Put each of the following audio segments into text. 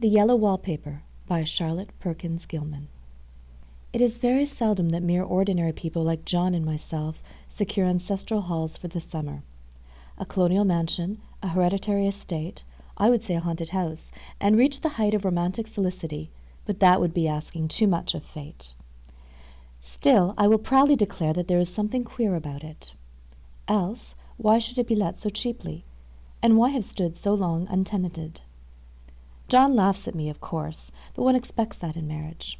The Yellow Wallpaper by Charlotte Perkins Gilman. It is very seldom that mere ordinary people like John and myself secure ancestral halls for the summer. A colonial mansion, a hereditary estate, I would say a haunted house, and reach the height of romantic felicity, but that would be asking too much of fate. Still, I will proudly declare that there is something queer about it. Else, why should it be let so cheaply? And why have stood so long untenanted? John laughs at me, of course, but one expects that in marriage.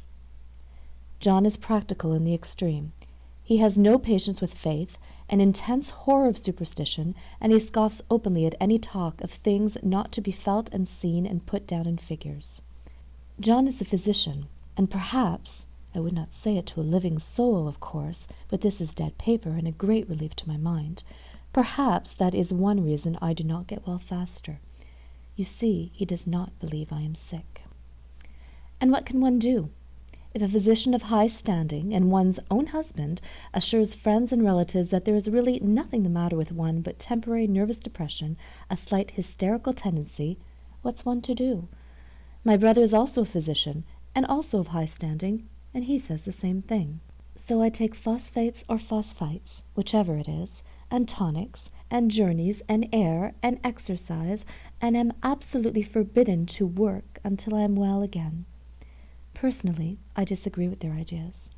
John is practical in the extreme. He has no patience with faith, an intense horror of superstition, and he scoffs openly at any talk of things not to be felt and seen and put down in figures. John is a physician, and perhaps, I would not say it to a living soul, of course, but this is dead paper and a great relief to my mind, perhaps that is one reason I do not get well faster. You see, he does not believe I am sick. And what can one do? If a physician of high standing, and one's own husband, assures friends and relatives that there is really nothing the matter with one but temporary nervous depression, a slight hysterical tendency, what's one to do? My brother is also a physician, and also of high standing, and he says the same thing. So I take phosphates or phosphites, whichever it is, and tonics, and journeys, and air, and exercise, and am absolutely forbidden to work until I am well again. Personally, I disagree with their ideas.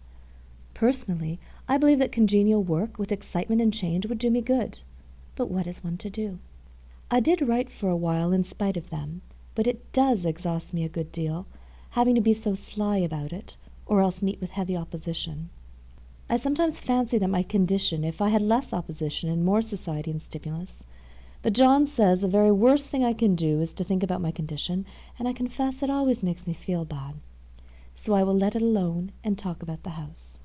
Personally, I believe that congenial work with excitement and change would do me good. But what is one to do? I did write for a while in spite of them, but it does exhaust me a good deal, having to be so sly about it, or else meet with heavy opposition. I sometimes fancy that my condition, if I had less opposition and more society and stimulus. But John says the very worst thing I can do is to think about my condition, and I confess it always makes me feel bad. So I will let it alone and talk about the house.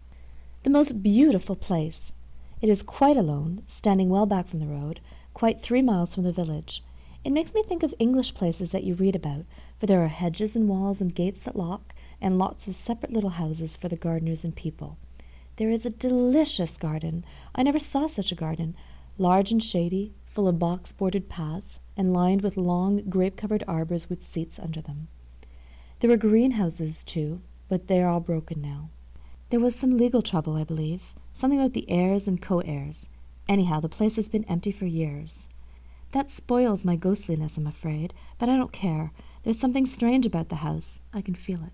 The most beautiful place. It is quite alone, standing well back from the road, quite 3 miles from the village. It makes me think of English places that you read about, for there are hedges and walls and gates that lock, and lots of separate little houses for the gardeners and people. There is a delicious garden. I never saw such a garden, large and shady, full of box-bordered paths, and lined with long, grape-covered arbors with seats under them. There were greenhouses, too, but they are all broken now. There was some legal trouble, I believe, something about the heirs and co-heirs. Anyhow, the place has been empty for years. That spoils my ghostliness, I'm afraid, but I don't care. There's something strange about the house. I can feel it.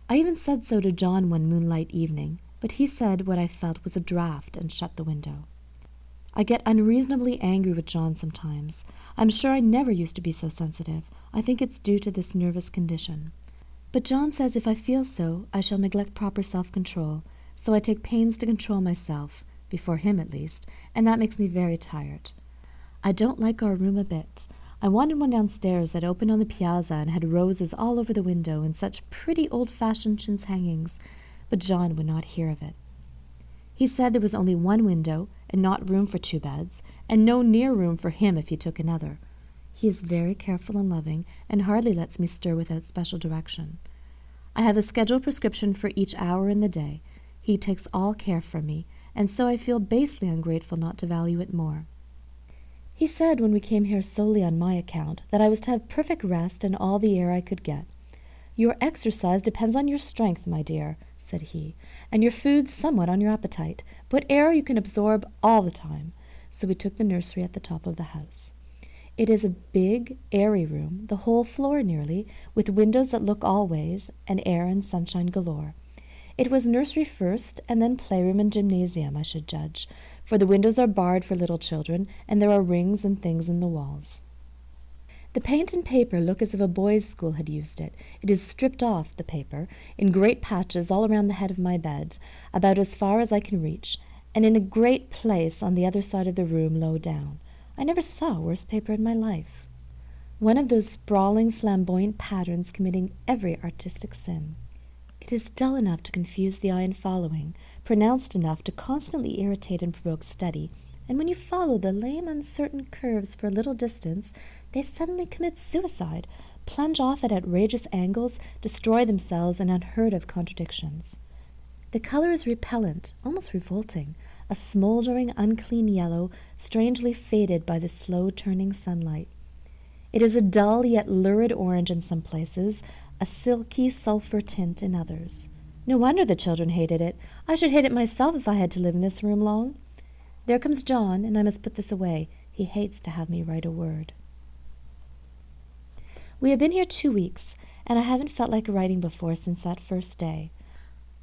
I even said so to John one moonlight evening, but he said what I felt was a draught and shut the window. I get unreasonably angry with John sometimes. I'm sure I never used to be so sensitive. I think it's due to this nervous condition. But John says if I feel so, I shall neglect proper self-control, so I take pains to control myself, before him at least, and that makes me very tired. I don't like our room a bit. I wanted one downstairs that opened on the piazza and had roses all over the window and such pretty old-fashioned chintz hangings, but John would not hear of it. He said there was only one window and not room for 2 beds, and no near room for him if he took another. He is very careful and loving, and hardly lets me stir without special direction. I have a scheduled prescription for each hour in the day. He takes all care for me, and so I feel basely ungrateful not to value it more. He said when we came here solely on my account that I was to have perfect rest and all the air I could get. Your exercise depends on your strength, my dear, said he, and your food somewhat on your appetite, but air you can absorb all the time. So we took the nursery at the top of the house. It is a big, airy room, the whole floor nearly, with windows that look all ways, and air and sunshine galore. It was nursery first, and then playroom and gymnasium, I should judge, for the windows are barred for little children, and there are rings and things in the walls. The paint and paper look as if a boys' school had used it. It is stripped off, the paper, in great patches all around the head of my bed, about as far as I can reach, and in a great place on the other side of the room low down. I never saw worse paper in my life. One of those sprawling, flamboyant patterns committing every artistic sin. It is dull enough to confuse the eye in following, pronounced enough to constantly irritate and provoke study, and when you follow the lame, uncertain curves for a little distance, they suddenly commit suicide, plunge off at outrageous angles, destroy themselves in unheard-of contradictions. The color is repellent, almost revolting, a smoldering, unclean yellow, strangely faded by the slow-turning sunlight. It is a dull yet lurid orange in some places, a silky sulphur tint in others. No wonder the children hated it. I should hate it myself if I had to live in this room long. There comes John, and I must put this away. He hates to have me write a word. We have been here 2 weeks, and I haven't felt like writing before since that first day.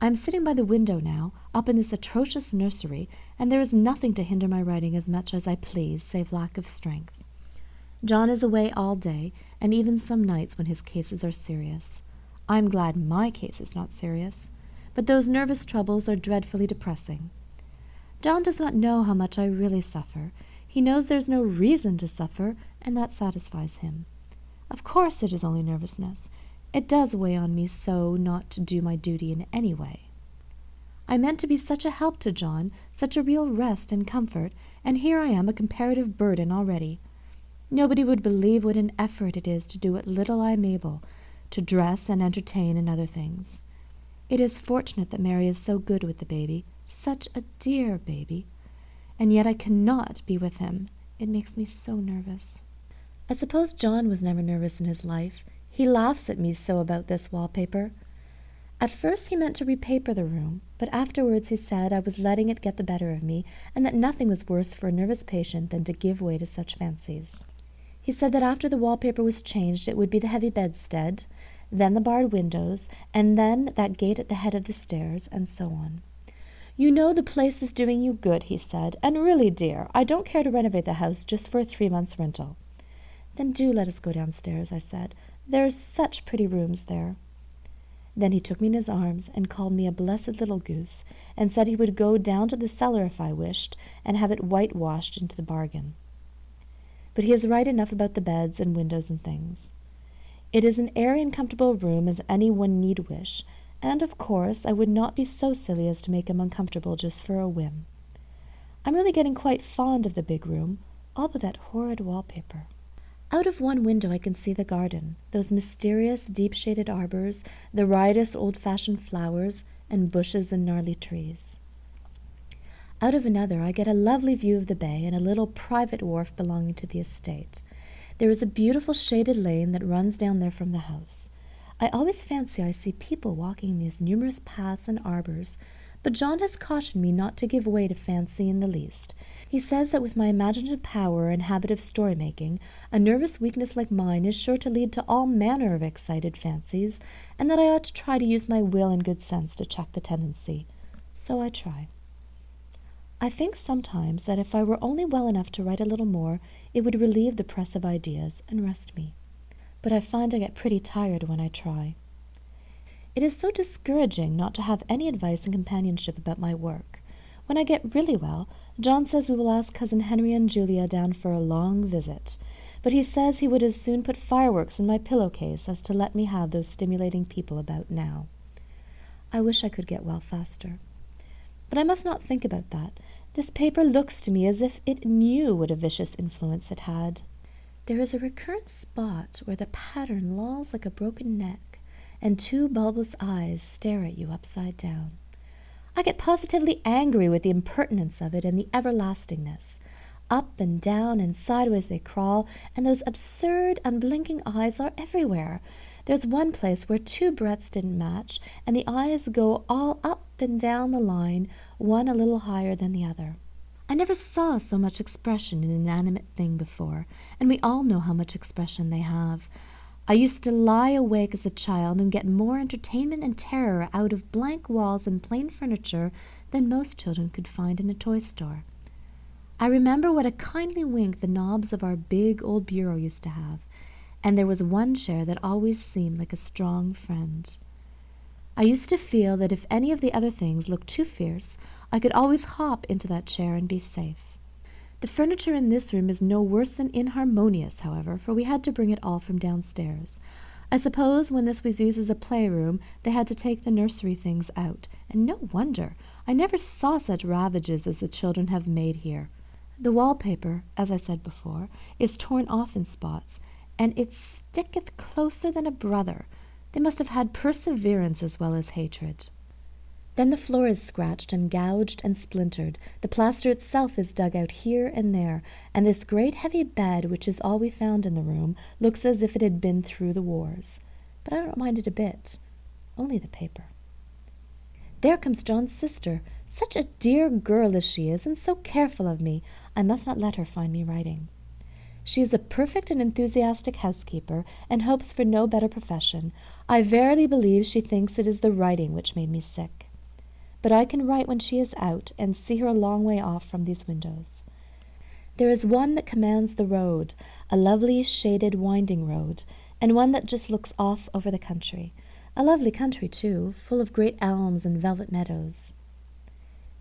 I am sitting by the window now, up in this atrocious nursery, and there is nothing to hinder my writing as much as I please, save lack of strength. John is away all day, and even some nights when his cases are serious. I am glad my case is not serious, but those nervous troubles are dreadfully depressing. John does not know how much I really suffer. He knows there's no reason to suffer, and that satisfies him. Of course it is only nervousness. It does weigh on me so not to do my duty in any way. I meant to be such a help to John, such a real rest and comfort, and here I am a comparative burden already. Nobody would believe what an effort it is to do what little I am able, to dress and entertain and other things. It is fortunate that Mary is so good with the baby, such a dear baby, and yet I cannot be with him. It makes me so nervous. I suppose John was never nervous in his life. He laughs at me so about this wallpaper. At first he meant to repaper the room, but afterwards he said I was letting it get the better of me, and that nothing was worse for a nervous patient than to give way to such fancies. He said that after the wallpaper was changed it would be the heavy bedstead, then the barred windows, and then that gate at the head of the stairs, and so on. "You know the place is doing you good," he said, "and really, dear, I don't care to renovate the house just for a 3 months' rental." "Then do let us go downstairs," I said. "There are such pretty rooms there." Then he took me in his arms and called me a blessed little goose, and said he would go down to the cellar if I wished, and have it whitewashed into the bargain. But he is right enough about the beds and windows and things. It is an airy and comfortable room as any one need wish, and of course I would not be so silly as to make him uncomfortable just for a whim. I'm really getting quite fond of the big room, all but that horrid wallpaper. Out of one window I can see the garden, those mysterious deep-shaded arbors, the riotous old-fashioned flowers, and bushes and gnarly trees. Out of another I get a lovely view of the bay and a little private wharf belonging to the estate. There is a beautiful shaded lane that runs down there from the house. I always fancy I see people walking in these numerous paths and arbors, but John has cautioned me not to give way to fancy in the least. He says that with my imaginative power and habit of story-making, a nervous weakness like mine is sure to lead to all manner of excited fancies, and that I ought to try to use my will and good sense to check the tendency. So I try. I think sometimes that if I were only well enough to write a little more, it would relieve the press of ideas and rest me. But I find I get pretty tired when I try. It is so discouraging not to have any advice and companionship about my work. When I get really well, John says we will ask Cousin Henry and Julia down for a long visit, but he says he would as soon put fireworks in my pillowcase as to let me have those stimulating people about now. I wish I could get well faster. But I must not think about that. This paper looks to me as if it knew what a vicious influence it had. There is a recurrent spot where the pattern lolls like a broken neck, and 2 bulbous eyes stare at you upside down. I get positively angry with the impertinence of it and the everlastingness. Up and down and sideways they crawl, and those absurd, unblinking eyes are everywhere. There's one place where 2 breadths didn't match, and the eyes go all up and down the line, one a little higher than the other. I never saw so much expression in an inanimate thing before, and we all know how much expression they have. I used to lie awake as a child and get more entertainment and terror out of blank walls and plain furniture than most children could find in a toy store. I remember what a kindly wink the knobs of our big old bureau used to have, and there was one chair that always seemed like a strong friend. I used to feel that if any of the other things looked too fierce, I could always hop into that chair and be safe. The furniture in this room is no worse than inharmonious, however, for we had to bring it all from downstairs. I suppose when this was used as a playroom, they had to take the nursery things out, and no wonder. I never saw such ravages as the children have made here. The wallpaper, as I said before, is torn off in spots, and it sticketh closer than a brother. They must have had perseverance as well as hatred. Then the floor is scratched and gouged and splintered, the plaster itself is dug out here and there, and this great heavy bed, which is all we found in the room, looks as if it had been through the wars. But I don't mind it a bit, only the paper. There comes John's sister, such a dear girl as she is, and so careful of me. I must not let her find me writing. She is a perfect and enthusiastic housekeeper, and hopes for no better profession. I verily believe she thinks it is the writing which made me sick. But I can write when she is out, and see her a long way off from these windows. There is one that commands the road, a lovely shaded winding road, and one that just looks off over the country. A lovely country, too, full of great elms and velvet meadows.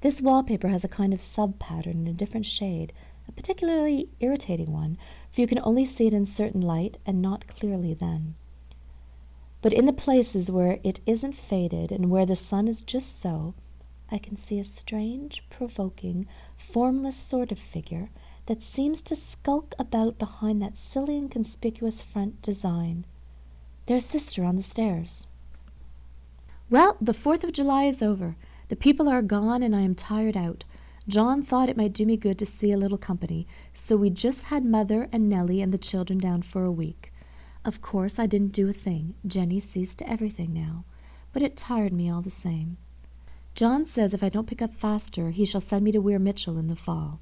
This wallpaper has a kind of sub-pattern in a different shade, a particularly irritating one, for you can only see it in certain light and not clearly then. But in the places where it isn't faded and where the sun is just so, I can see a strange, provoking, formless sort of figure that seems to skulk about behind that silly and conspicuous front design. There's Sister on the stairs. Well, the 4th of July is over. The people are gone and I am tired out. John thought it might do me good to see a little company, so we just had Mother and Nellie and the children down for a week. Of course, I didn't do a thing. Jenny sees to everything now. But it tired me all the same. John says if I don't pick up faster, he shall send me to Weir Mitchell in the fall.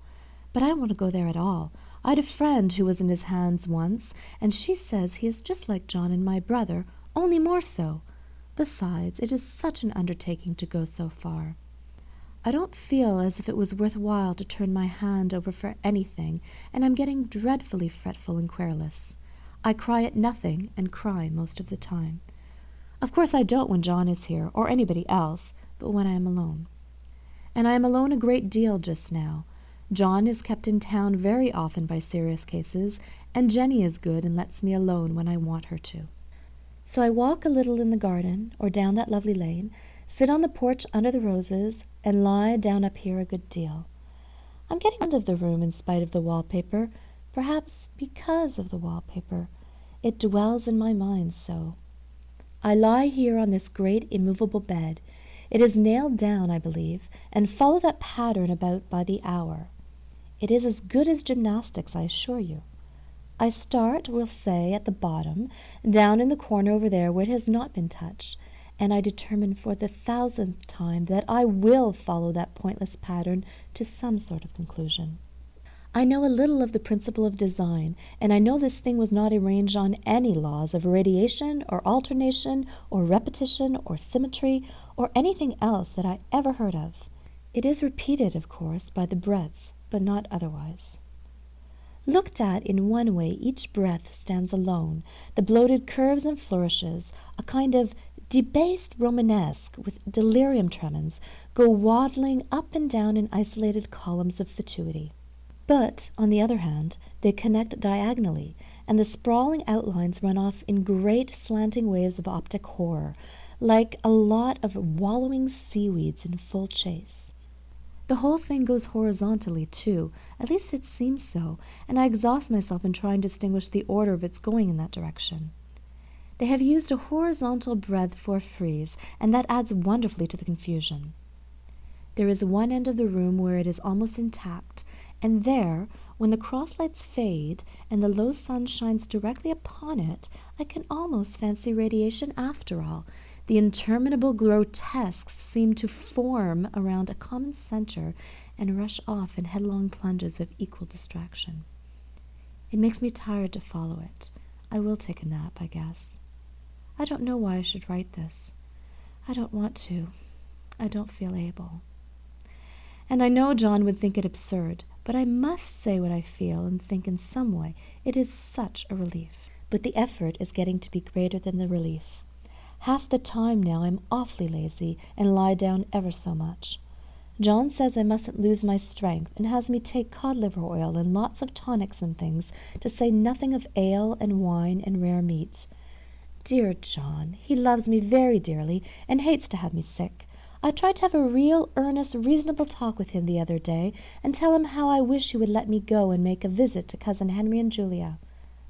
But I don't want to go there at all. I had a friend who was in his hands once, and she says he is just like John and my brother, only more so. Besides, it is such an undertaking to go so far. I don't feel as if it was worth while to turn my hand over for anything, and I'm getting dreadfully fretful and querulous. I cry at nothing, and cry most of the time. Of course I don't when John is here, or anybody else, but when I am alone. And I am alone a great deal just now. John is kept in town very often by serious cases, and Jenny is good and lets me alone when I want her to. So I walk a little in the garden, or down that lovely lane, sit on the porch under the roses, and lie down up here a good deal. I'm getting fond of the room in spite of the wallpaper, perhaps because of the wallpaper. It dwells in my mind so. I lie here on this great immovable bed. It is nailed down, I believe, and follow that pattern about by the hour. It is as good as gymnastics, I assure you. I start, we'll say, at the bottom, down in the corner over there where it has not been touched, and I determine for the 1000th time that I will follow that pointless pattern to some sort of conclusion. I know a little of the principle of design, and I know this thing was not arranged on any laws of radiation or alternation or repetition or symmetry or anything else that I ever heard of. It is repeated, of course, by the breaths, but not otherwise. Looked at in one way, each breath stands alone, the bloated curves and flourishes, a kind of debased Romanesque with delirium tremens, go waddling up and down in isolated columns of fatuity. But, on the other hand, they connect diagonally, and the sprawling outlines run off in great slanting waves of optic horror, like a lot of wallowing seaweeds in full chase. The whole thing goes horizontally, too, at least it seems so, and I exhaust myself in trying to distinguish the order of its going in that direction. They have used a horizontal breadth for a frieze, and that adds wonderfully to the confusion. There is one end of the room where it is almost intact, and there, when the cross-lights fade and the low sun shines directly upon it, I can almost fancy radiation after all. The interminable grotesques seem to form around a common center and rush off in headlong plunges of equal distraction. It makes me tired to follow it. I will take a nap, I guess. I don't know why I should write this. I don't want to. I don't feel able. And I know John would think it absurd, but I must say what I feel and think in some way. It is such a relief. But the effort is getting to be greater than the relief. Half the time now I'm awfully lazy and lie down ever so much. John says I mustn't lose my strength and has me take cod liver oil and lots of tonics and things, to say nothing of ale and wine and rare meat. Dear John, he loves me very dearly and hates to have me sick. I tried to have a real, earnest, reasonable talk with him the other day and tell him how I wish he would let me go and make a visit to Cousin Henry and Julia.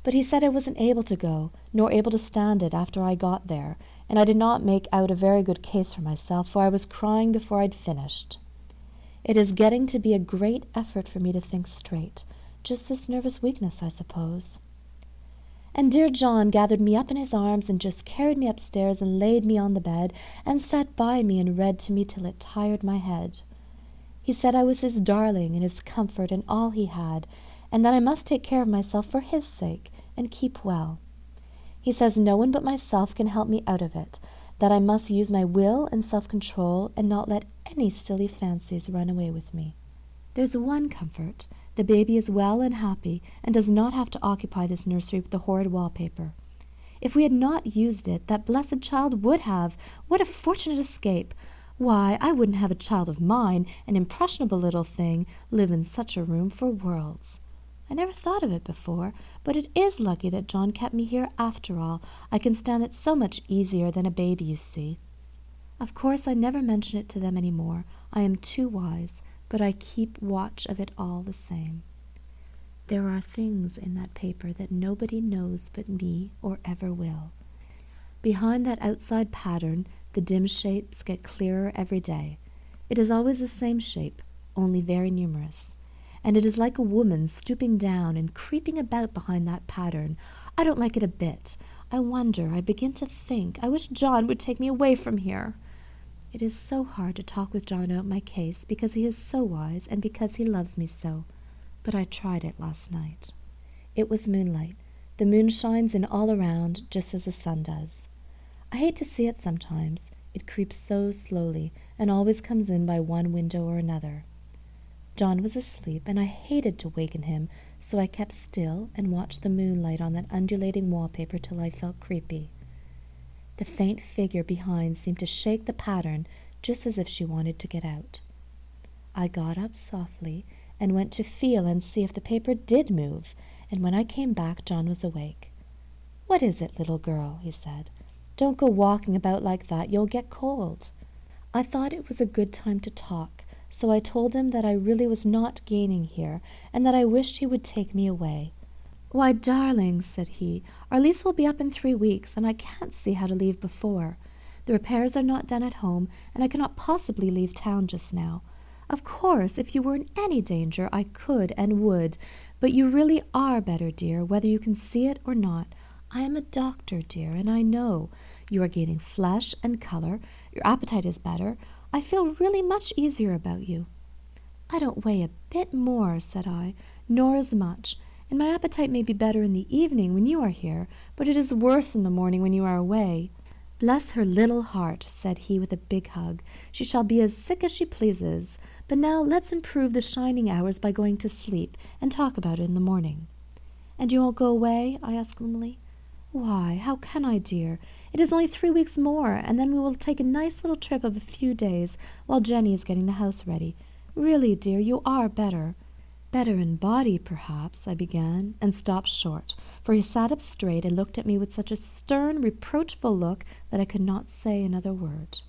But he said I wasn't able to go, nor able to stand it after I got there, and I did not make out a very good case for myself, for I was crying before I'd finished. It is getting to be a great effort for me to think straight. Just this nervous weakness, I suppose. And dear John gathered me up in his arms and just carried me upstairs and laid me on the bed and sat by me and read to me till it tired my head. He said I was his darling and his comfort and all he had, and that I must take care of myself for his sake and keep well. He says no one but myself can help me out of it, that I must use my will and self-control and not let any silly fancies run away with me. There's one comfort. The baby is well and happy and does not have to occupy this nursery with the horrid wallpaper. If we had not used it, that blessed child would have. What a fortunate escape! Why, I wouldn't have a child of mine, an impressionable little thing, live in such a room for worlds. I never thought of it before, but it is lucky that John kept me here after all. I can stand it so much easier than a baby, you see. Of course, I never mention it to them any more. I am too wise, but I keep watch of it all the same. There are things in that paper that nobody knows but me or ever will. Behind that outside pattern, the dim shapes get clearer every day. It is always the same shape, only very numerous. And it is like a woman stooping down and creeping about behind that pattern. I don't like it a bit. I wonder, I begin to think, I wish John would take me away from here. It is so hard to talk with John about my case because he is so wise and because he loves me so. But I tried it last night. It was moonlight. The moon shines in all around just as the sun does. I hate to see it sometimes. It creeps so slowly and always comes in by one window or another. John was asleep, and I hated to waken him, so I kept still and watched the moonlight on that undulating wallpaper till I felt creepy. The faint figure behind seemed to shake the pattern just as if she wanted to get out. I got up softly and went to feel and see if the paper did move, and when I came back John was awake. "What is it, little girl?" he said. "Don't go walking about like that. You'll get cold." I thought it was a good time to talk, so I told him that I really was not gaining here, and that I wished he would take me away. "Why, darling," said he, "our lease will be up in 3 weeks, and I can't see how to leave before. The repairs are not done at home, and I cannot possibly leave town just now. Of course, if you were in any danger, I could and would, but you really are better, dear, whether you can see it or not. I am a doctor, dear, and I know. You are gaining flesh and color. Your appetite is better. I feel really much easier about you." "I don't weigh a bit more," said I, "nor as much, and my appetite may be better in the evening when you are here, but it is worse in the morning when you are away." "Bless her little heart," said he with a big hug. "She shall be as sick as she pleases. But now let's improve the shining hours by going to sleep and talk about it in the morning." "And you won't go away?" I asked gloomily. "Why, how can I, dear? It is only 3 weeks more, and then we will take a nice little trip of a few days while Jenny is getting the house ready. Really, dear, you are better." "Better in body, perhaps," I began, and stopped short, for he sat up straight and looked at me with such a stern, reproachful look that I could not say another word.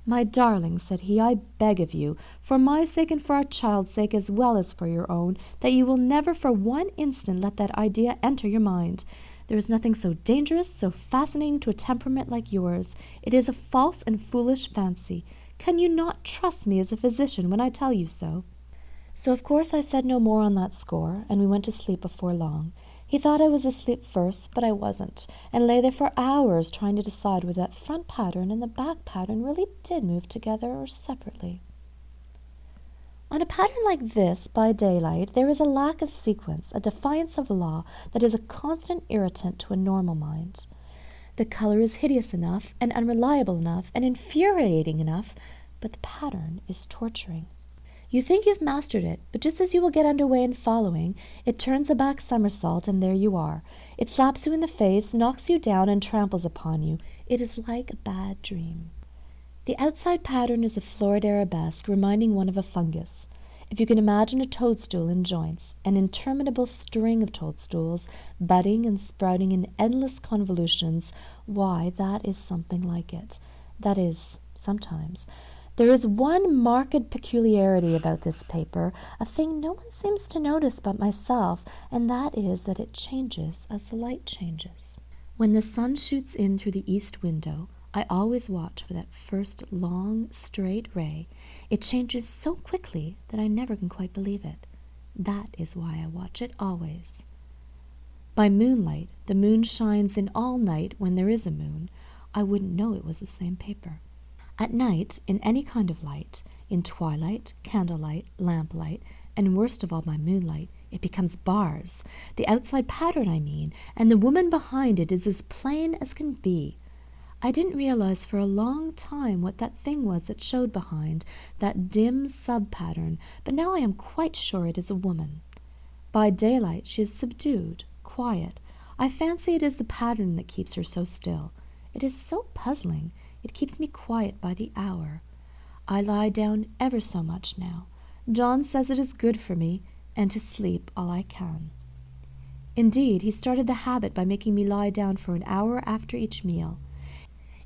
"My darling," said he, "I beg of you, for my sake and for our child's sake as well as for your own, that you will never for one instant let that idea enter your mind. There is nothing so dangerous, so fascinating to a temperament like yours. It is a false and foolish fancy. Can you not trust me as a physician when I tell you so?" So of course I said no more on that score, and we went to sleep before long. He thought I was asleep first, but I wasn't, and lay there for hours trying to decide whether that front pattern and the back pattern really did move together or separately. On a pattern like this, by daylight, there is a lack of sequence, a defiance of law that is a constant irritant to a normal mind. The color is hideous enough and unreliable enough and infuriating enough, but the pattern is torturing. You think you've mastered it, but just as you will get under way in following, it turns a back somersault, and there you are. It slaps you in the face, knocks you down, and tramples upon you. It is like a bad dream. The outside pattern is a florid arabesque, reminding one of a fungus. If you can imagine a toadstool in joints, an interminable string of toadstools, budding and sprouting in endless convolutions, why, that is something like it. That is, sometimes. There is one marked peculiarity about this paper, a thing no one seems to notice but myself, and that is that it changes as the light changes. When the sun shoots in through the east window, I always watch for that first long, straight ray. It changes so quickly that I never can quite believe it. That is why I watch it always. By moonlight, the moon shines in all night when there is a moon. I wouldn't know it was the same paper. At night, in any kind of light, in twilight, candlelight, lamplight, and worst of all by moonlight, it becomes bars, the outside pattern I mean, and the woman behind it is as plain as can be. I didn't realize for a long time what that thing was that showed behind, that dim sub-pattern, but now I am quite sure it is a woman. By daylight she is subdued, quiet. I fancy it is the pattern that keeps her so still. It is so puzzling. It keeps me quiet by the hour. I lie down ever so much now. John says it is good for me, and to sleep all I can. Indeed, he started the habit by making me lie down for an hour after each meal.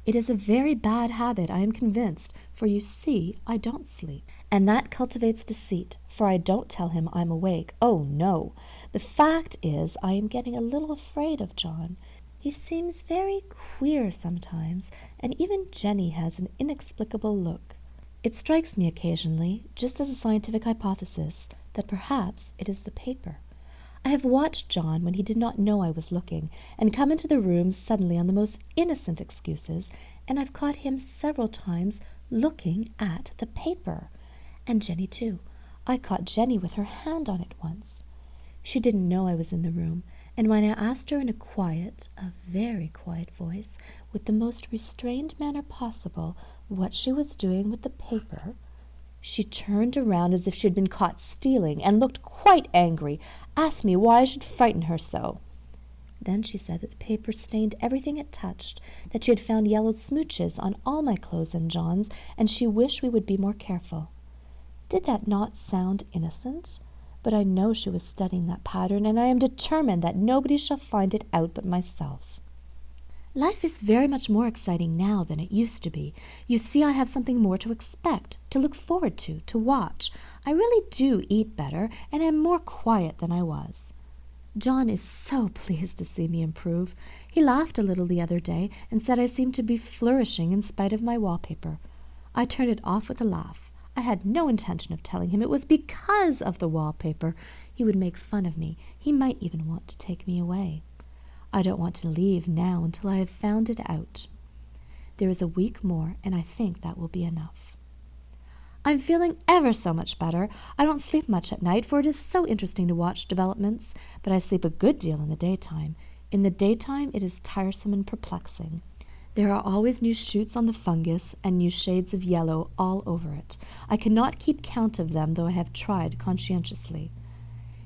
It is a very bad habit, I am convinced, for you see, I don't sleep. And that cultivates deceit, for I don't tell him I'm awake. Oh, no. The fact is, I am getting a little afraid of John. He seems very queer sometimes, and even Jenny has an inexplicable look. It strikes me occasionally, just as a scientific hypothesis, that perhaps it is the paper. I have watched John when he did not know I was looking, and come into the room suddenly on the most innocent excuses, and I've caught him several times looking at the paper. And Jenny, too. I caught Jenny with her hand on it once. She didn't know I was in the room, and when I asked her in a very quiet voice, with the most restrained manner possible, what she was doing with the paper, she turned around as if she had been caught stealing, and looked quite angry, asked me why I should frighten her so. Then she said that the paper stained everything it touched, that she had found yellow smooches on all my clothes and John's, and she wished we would be more careful. Did that not sound innocent? But I know she was studying that pattern, and I am determined that nobody shall find it out but myself. Life is very much more exciting now than it used to be. You see, I have something more to expect, to look forward to watch. I really do eat better, and am more quiet than I was. John is so pleased to see me improve. He laughed a little the other day, and said I seemed to be flourishing in spite of my wallpaper. I turned it off with a laugh. I had no intention of telling him it was because of the wallpaper. He would make fun of me. He might even want to take me away. I don't want to leave now until I have found it out. There is a week more, and I think that will be enough. I'm feeling ever so much better. I don't sleep much at night, for it is so interesting to watch developments, but I sleep a good deal in the daytime. In the daytime, it is tiresome and perplexing. There are always new shoots on the fungus and new shades of yellow all over it. I cannot keep count of them, though I have tried conscientiously.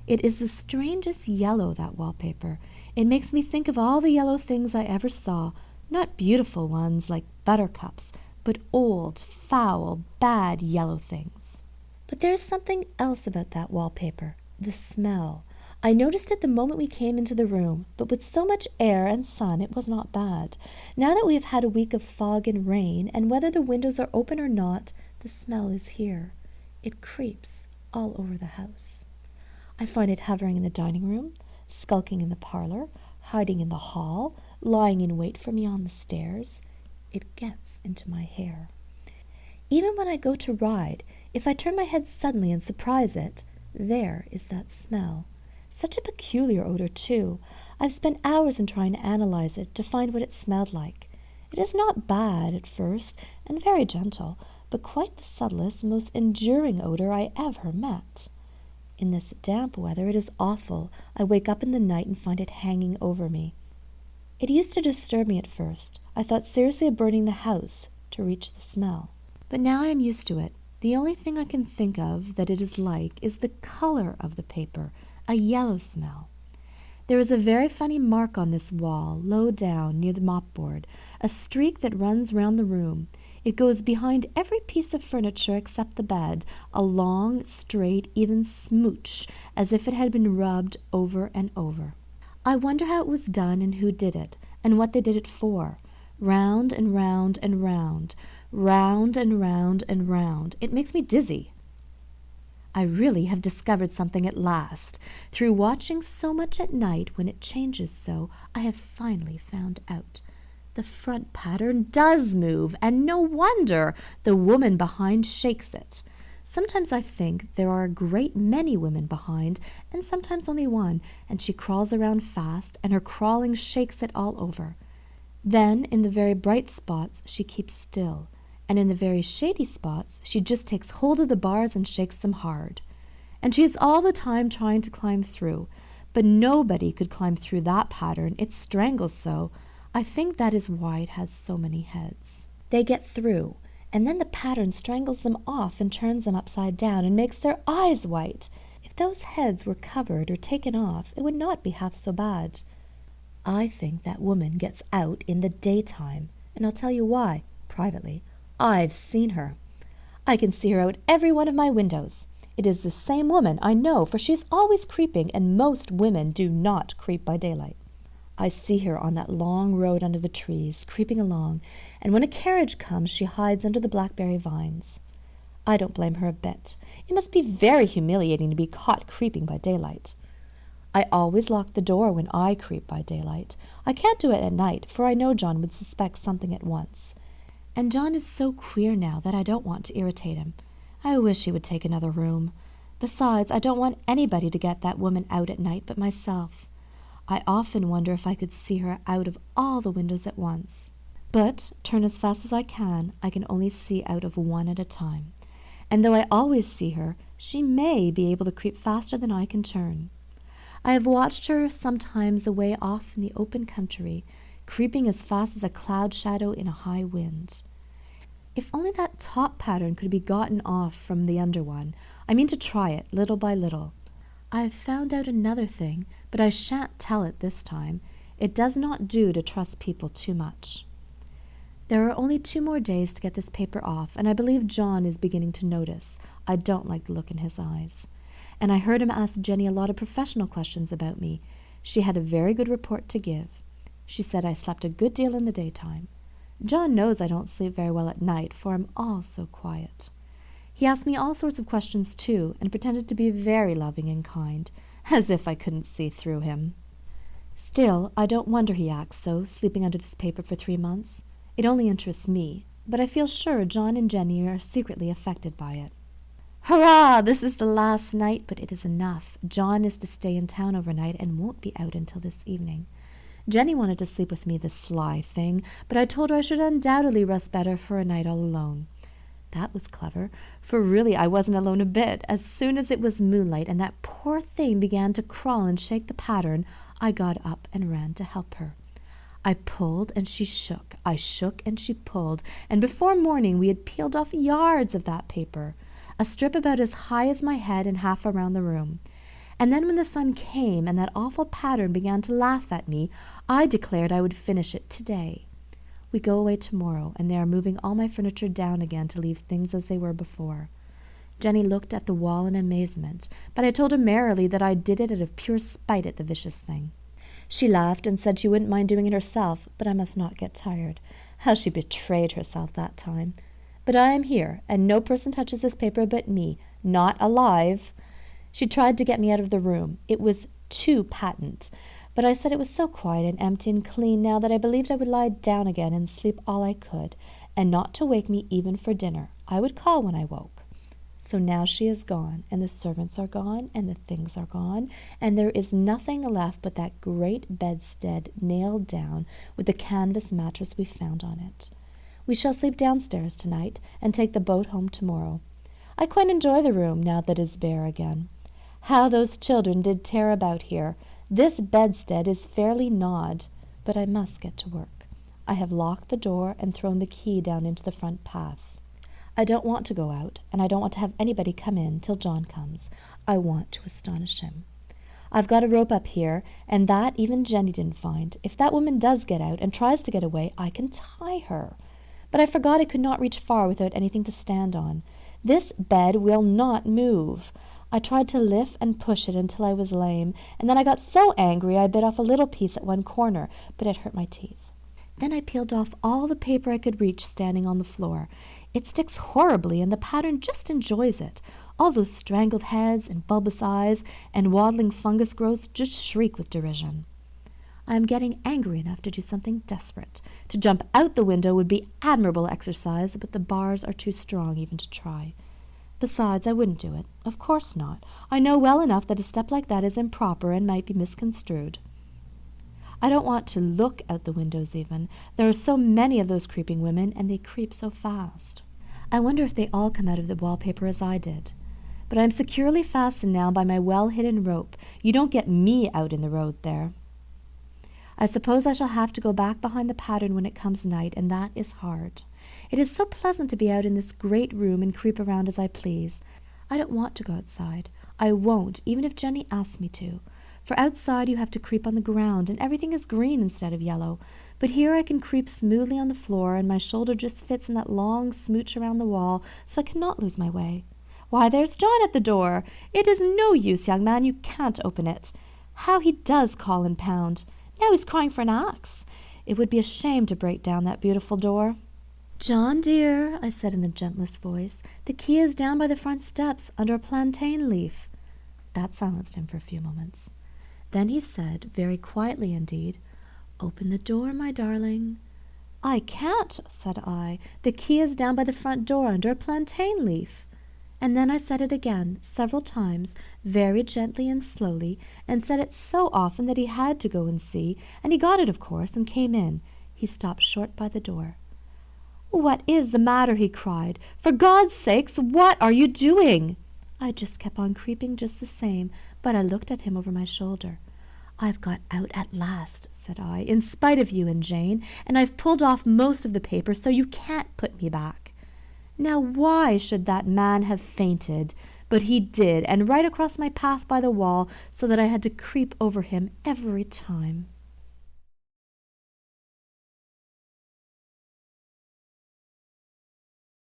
It is the strangest yellow, that wallpaper. It makes me think of all the yellow things I ever saw, not beautiful ones like buttercups, but old, foul, bad yellow things. But there is something else about that wallpaper, the smell. I noticed it the moment we came into the room, but with so much air and sun it was not bad. Now that we have had a week of fog and rain, and whether the windows are open or not, the smell is here. It creeps all over the house. I find it hovering in the dining room, skulking in the parlor, hiding in the hall, lying in wait for me on the stairs. It gets into my hair. Even when I go to ride, if I turn my head suddenly and surprise it, there is that smell. Such a peculiar odor, too. I've spent hours in trying to analyze it, to find what it smelled like. It is not bad at first, and very gentle, but quite the subtlest, most enduring odor I ever met. In this damp weather it is awful. I wake up in the night and find it hanging over me. It used to disturb me at first. I thought seriously of burning the house to reach the smell. But now I am used to it. The only thing I can think of that it is like is the color of the paper, a yellow smell. There is a very funny mark on this wall, low down near the mopboard, a streak that runs round the room. It goes behind every piece of furniture except the bed, a long, straight, even smooch, as if it had been rubbed over and over. I wonder how it was done and who did it, and what they did it for. Round and round and round, round and round and round. It makes me dizzy. I really have discovered something at last. Through watching so much at night when it changes so, I have finally found out. The front pattern does move, and no wonder the woman behind shakes it. Sometimes I think there are a great many women behind, and sometimes only one, and she crawls around fast, and her crawling shakes it all over. Then, in the very bright spots, she keeps still, and in the very shady spots, she just takes hold of the bars and shakes them hard. And she is all the time trying to climb through, but nobody could climb through that pattern. It strangles so. I think that is why it has so many heads. They get through, and then the pattern strangles them off and turns them upside down and makes their eyes white. If those heads were covered or taken off, it would not be half so bad. I think that woman gets out in the daytime, and I'll tell you why, privately. I've seen her. I can see her out every one of my windows. It is the same woman, I know, for she is always creeping, and most women do not creep by daylight. I see her on that long road under the trees, creeping along, and when a carriage comes, she hides under the blackberry vines. I don't blame her a bit. It must be very humiliating to be caught creeping by daylight. I always lock the door when I creep by daylight. I can't do it at night, for I know John would suspect something at once. And John is so queer now that I don't want to irritate him. I wish he would take another room. Besides, I don't want anybody to get that woman out at night but myself. I often wonder if I could see her out of all the windows at once. But, turn as fast as I can only see out of one at a time. And though I always see her, she may be able to creep faster than I can turn. I have watched her sometimes away off in the open country, creeping as fast as a cloud shadow in a high wind. If only that top pattern could be gotten off from the under one. I mean to try it, little by little. I have found out another thing, but I shan't tell it this time. It does not do to trust people too much. There are only 2 more days to get this paper off, and I believe John is beginning to notice. I don't like the look in his eyes. And I heard him ask Jenny a lot of professional questions about me. She had a very good report to give. She said I slept a good deal in the daytime. John knows I don't sleep very well at night, for I'm all so quiet. He asked me all sorts of questions, too, and pretended to be very loving and kind, as if I couldn't see through him. Still, I don't wonder he acts so, sleeping under this paper for 3 months. It only interests me, but I feel sure John and Jenny are secretly affected by it. Hurrah! This is the last night, but it is enough. John is to stay in town overnight and won't be out until this evening. Jenny wanted to sleep with me, the sly thing, but I told her I should undoubtedly rest better for a night all alone. That was clever, for really I wasn't alone a bit. As soon as it was moonlight and that poor thing began to crawl and shake the pattern, I got up and ran to help her. I pulled and she shook, I shook and she pulled, and before morning we had peeled off yards of that paper, a strip about as high as my head and half around the room. And then when the sun came and that awful pattern began to laugh at me, I declared I would finish it today. We go away tomorrow, and they are moving all my furniture down again to leave things as they were before. Jenny looked at the wall in amazement, but I told her merrily that I did it out of pure spite at the vicious thing. She laughed and said she wouldn't mind doing it herself, but I must not get tired. How she betrayed herself that time. But I am here, and no person touches this paper but me, not alive. She tried to get me out of the room. It was too patent. But I said it was so quiet and empty and clean now that I believed I would lie down again and sleep all I could, and not to wake me even for dinner. I would call when I woke. So now she is gone, and the servants are gone, and the things are gone, and there is nothing left but that great bedstead nailed down with the canvas mattress we found on it. We shall sleep downstairs tonight and take the boat home tomorrow. I quite enjoy the room now that it is bare again. How those children did tear about here! This bedstead is fairly gnawed, but I must get to work. I have locked the door and thrown the key down into the front path. I don't want to go out, and I don't want to have anybody come in till John comes. I want to astonish him. I've got a rope up here, and that even Jenny didn't find. If that woman does get out and tries to get away, I can tie her. But I forgot I could not reach far without anything to stand on. This bed will not move. I tried to lift and push it until I was lame, and then I got so angry I bit off a little piece at one corner, but it hurt my teeth. Then I peeled off all the paper I could reach standing on the floor. It sticks horribly, and the pattern just enjoys it. All those strangled heads and bulbous eyes and waddling fungus growths just shriek with derision. I am getting angry enough to do something desperate. To jump out the window would be admirable exercise, but the bars are too strong even to try. Besides, I wouldn't do it. Of course not. I know well enough that a step like that is improper and might be misconstrued. I don't want to look out the windows even. There are so many of those creeping women, and they creep so fast. I wonder if they all come out of the wallpaper as I did. But I am securely fastened now by my well-hidden rope. You don't get me out in the road there. I suppose I shall have to go back behind the pattern when it comes night, and that is hard. It is so pleasant to be out in this great room and creep around as I please. I don't want to go outside. I won't, even if Jenny asks me to. For outside you have to creep on the ground, and everything is green instead of yellow. But here I can creep smoothly on the floor, and my shoulder just fits in that long smooch around the wall, so I cannot lose my way. Why, there's John at the door. It is no use, young man, you can't open it. How he does call and pound. Now he's crying for an axe. It would be a shame to break down that beautiful door. "John, dear," I said in the gentlest voice, "the key is down by the front steps, under a plantain leaf." That silenced him for a few moments. Then he said, very quietly indeed, "Open the door, my darling." "I can't," said I. "The key is down by the front door, under a plantain leaf." And then I said it again, several times, very gently and slowly, and said it so often that he had to go and see, and he got it, of course, and came in. He stopped short by the door. "What is the matter?" he cried. "For God's sakes, what are you doing?" I just kept on creeping just the same, but I looked at him over my shoulder. "I've got out at last," said I, "in spite of you and Jane, and I've pulled off most of the paper, so you can't put me back. Now why should that man have fainted? But he did, and right across my path by the wall, so that I had to creep over him every time."